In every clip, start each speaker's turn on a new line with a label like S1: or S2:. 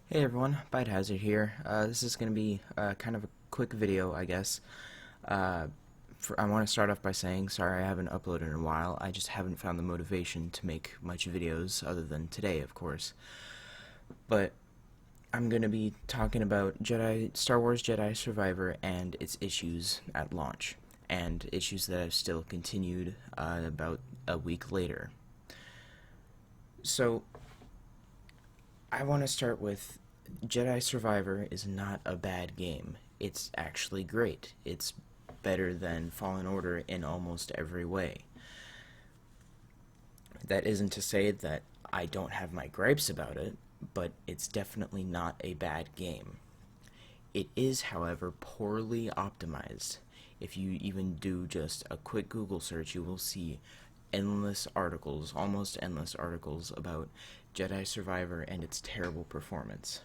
S1: Hey everyone, Bite Hazard here. This is going to be kind of a quick video, I guess. Uh, I want to start off by saying sorry I haven't uploaded in a while. I just haven't found the motivation to make much videos other than today, of course. But I'm going to be talking about Star Wars Jedi Survivor and its issues at launch, and issues that have still continued about a week later. So I want to start with Jedi Survivor is not a bad game. It's actually great. It's better than Fallen Order in almost every way. That isn't to say that I don't have my gripes about it, but it's definitely not a bad game. It is, however, poorly optimized. If you even do just a quick Google search, you will see endless articles, almost endless articles about Jedi Survivor and its terrible performance.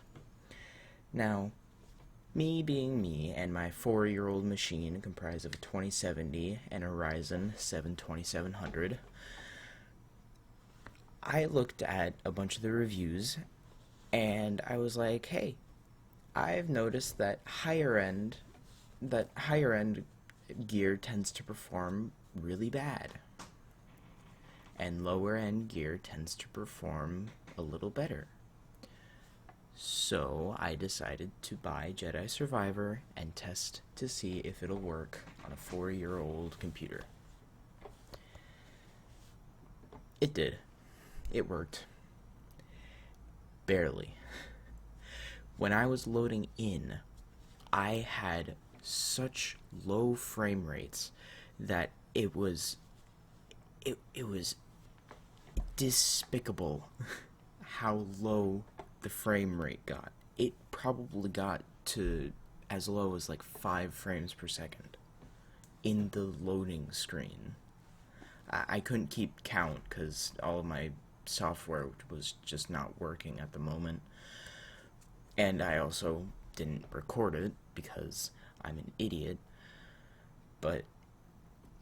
S1: Now, me being me and my 4-year-old machine comprised of a 2070 and a Ryzen 7 2700, I looked at a bunch of the reviews and I was like, hey, I've noticed that higher end gear tends to perform really bad and lower end gear tends to perform a little better. So I decided to buy Jedi Survivor and test to see if it'll work on a 4-year-old computer. It did. It worked. Barely. When I was loading in, I had such low frame rates that it was despicable how low the frame rate got. It probably got to as low as like 5 frames per second in the loading screen. I couldn't keep count because all of my software was just not working at the moment. And I also didn't record it because I'm an idiot. But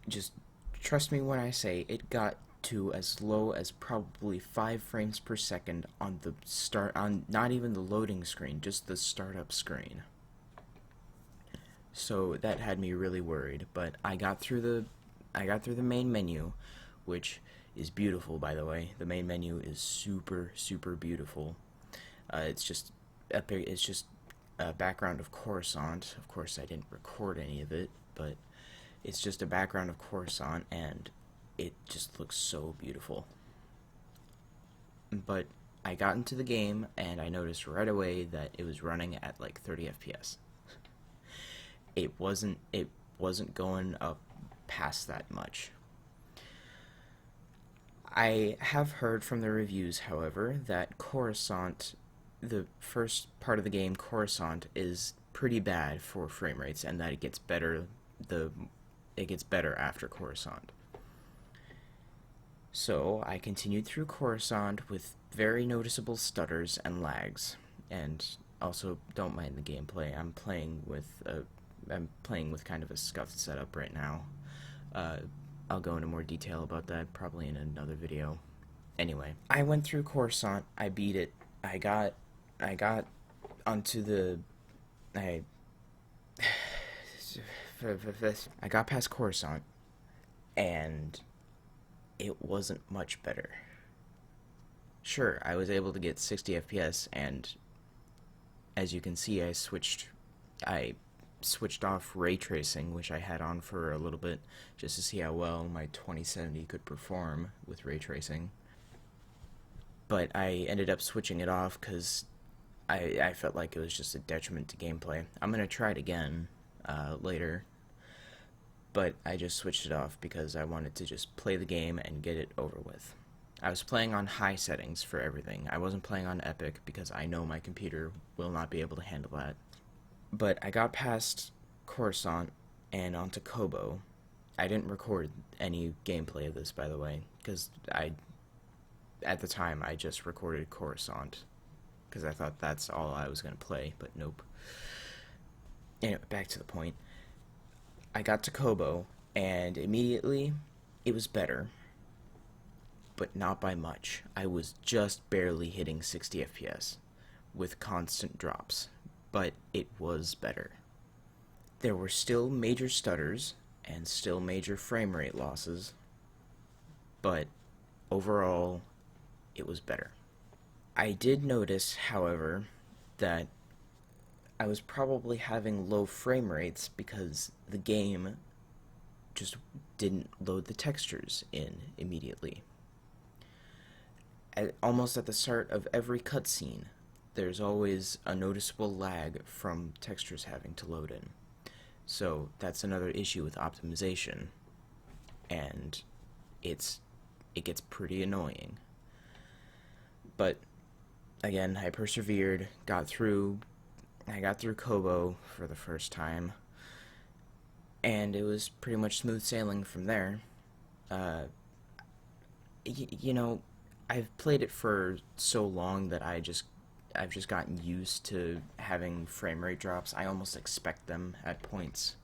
S1: just trust me when I say it got to as low as probably 5 frames per second on not even the loading screen, just the startup screen. So that had me really worried, but I got through the main menu, which is beautiful, by the way. The main menu is super super beautiful. It's just a background of Coruscant. Of course, I didn't record any of it, but it's just a background of Coruscant, and it just looks so beautiful. But I got into the game, and I noticed right away that it was running at like 30 FPS. It wasn't going up past that much. I have heard from the reviews, however, that Coruscant, the first part of the game, Coruscant, is pretty bad for frame rates, and that the it gets better after Coruscant. So I continued through Coruscant with very noticeable stutters and lags, and also don't mind the gameplay. I'm playing with kind of a scuffed setup right now. Uh, I'll go into more detail about that probably in another video. Anyway, I went through Coruscant. I beat it. I got onto the I I got past Coruscant, and it wasn't much better. Sure, I was able to get 60 FPS, and as you can see, I switched off ray tracing, which I had on for a little bit, just to see how well my 2070 could perform with ray tracing. But I ended up switching it off because I felt like it was just a detriment to gameplay. I'm gonna try it again later, but I just switched it off because I wanted to just play the game and get it over with. I was playing on high settings for everything. I wasn't playing on epic because I know my computer will not be able to handle that. But I got past Coruscant and onto Kobo. I didn't record any gameplay of this, by the way, because at the time, I just recorded Coruscant because I thought that's all I was going to play, but nope. Anyway, back to the point. I got to Kobo, and immediately it was better, but not by much. I was just barely hitting 60 FPS, with constant drops, but it was better. There were still major stutters and still major frame rate losses, but overall, it was better. I did notice, however, that I was probably having low frame rates because the game just didn't load the textures in immediately. Almost at the start of every cutscene, there's always a noticeable lag from textures having to load in. So that's another issue with optimization, and it gets pretty annoying. But again, I persevered, I got through Kobo for the first time, and it was pretty much smooth sailing from there. Uh, you know, I've played it for so long that I've just gotten used to having frame rate drops. I almost expect them at points.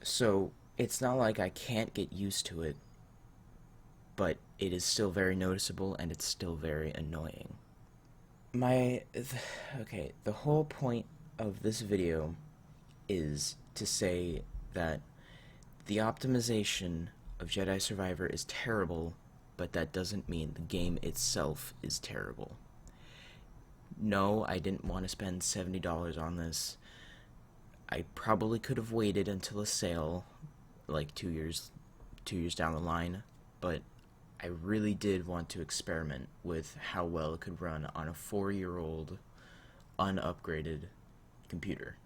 S1: So it's not like I can't get used to it, but it is still very noticeable and it's still very annoying. Okay, the whole point of this video is to say that the optimization of Jedi Survivor is terrible, but that doesn't mean the game itself is terrible. No, I didn't want to spend $70 on this. I probably could have waited until a sale, like 2 years down the line, but I really did want to experiment with how well it could run on a 4-year-old, unupgraded computer.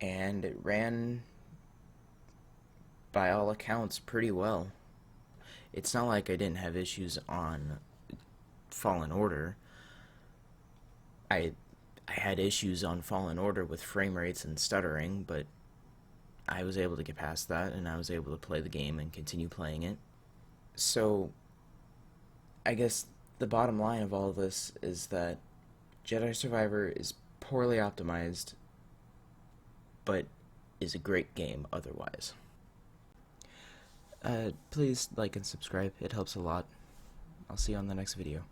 S1: And it ran, by all accounts, pretty well. It's not like I didn't have issues on Fallen Order. I had issues on Fallen Order with frame rates and stuttering, but I was able to get past that, and I was able to play the game and continue playing it. So, I guess the bottom line of all this is that Jedi Survivor is poorly optimized, but is a great game otherwise. Please like and subscribe, it helps a lot. I'll see you on the next video.